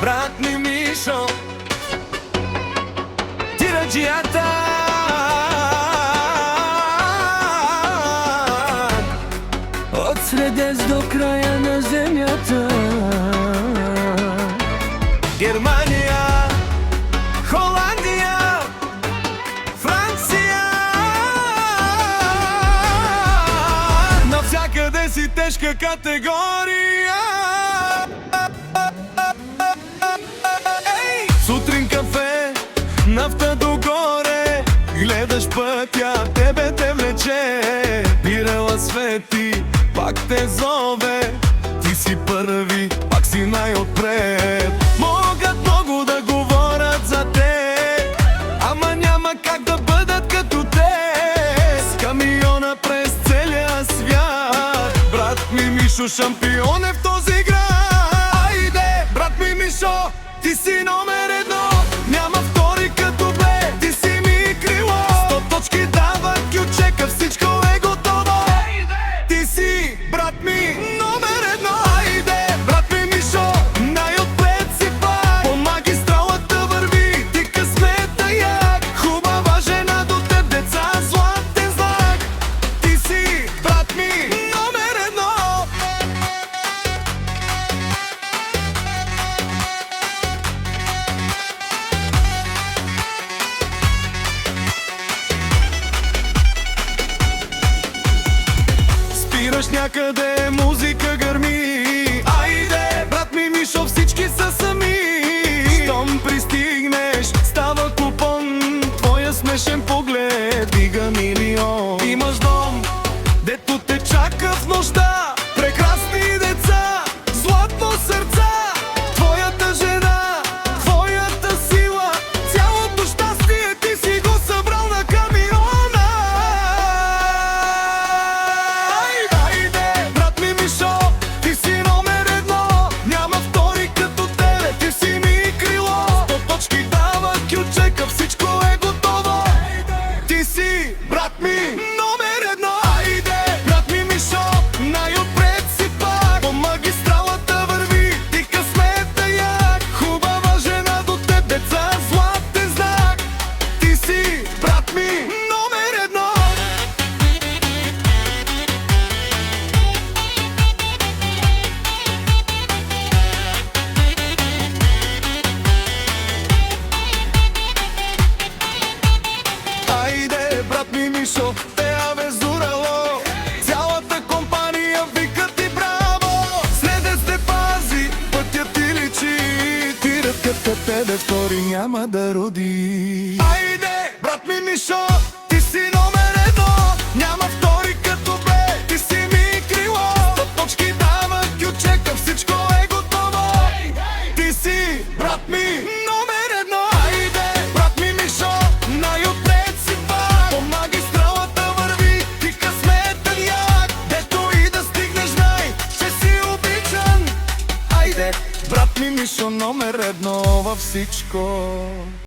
брат ми Мишо, тираджията. От Средец до края на земята. Германия, Холандия, Франция. Навсякъде си тежка категория. Сутрин кафе, нафта догоре, гледаш пътя, тебе те влече. Бирела свети, пак те зове, ти си първи, пак си най-отпред. Могат много да говорят за те, ама няма как да бъдат като те. С камиона през целия свят, брат ми Мишо шампион е в този град. Айде, брат ми Мишо, ти си номер едно, няма втори като бе, ти си ми крило. 100 точки дава кючека, всичко е готово. Ти си, брат ми, номер едно. Айде, брат ми Мишо, най-отпред си пак, по магистралата върви, ти късмета як. Хубава жена до теб, деца, златен знак. Ти си, брат ми, номер едно. Спираш някъде, музика гърми. Айде, брат ми Мишо, всички са сами. Щом пристигнеш, става купон, твоя смешен поглед дига милион. Имаш дом, дето те чака в нощта, прекрасни деца, златно сърца. Твоята жена, твоята сила, цялото щастие ти си го събрал на камиона. Айде, брат ми Мишо, ти си номер едно, няма втори като тебе, ти си ми крило. 100 точки дава кючека, всичко е готово. Ти си, брат ми, номер едно. Айде, брат ми Мишо, най-отпред си пак, по магистралата върви, ти късмета як. Хубава жена до теб, деца, златен знак. Ти си, брат ми, номер едно. Айде, брат ми Мишо, те авезурало, цялата компания вика ти браво. Средец те пази, пътят ти личи, тиратката тебе втори няма да роди. Айде, брат ми Мишо, ти си номер едно, няма втори като бе, ти си ми крило. 100 точки дава кючека, всичко е готово. Ти си, брат ми, номер едно. Айде, брат ми Мишо, най-отпред си пак, по магистралата върви, ти късметен як. Дето и да стигнеш ще си обичан. Айде, брат ми Мишо, номер едно във всичко.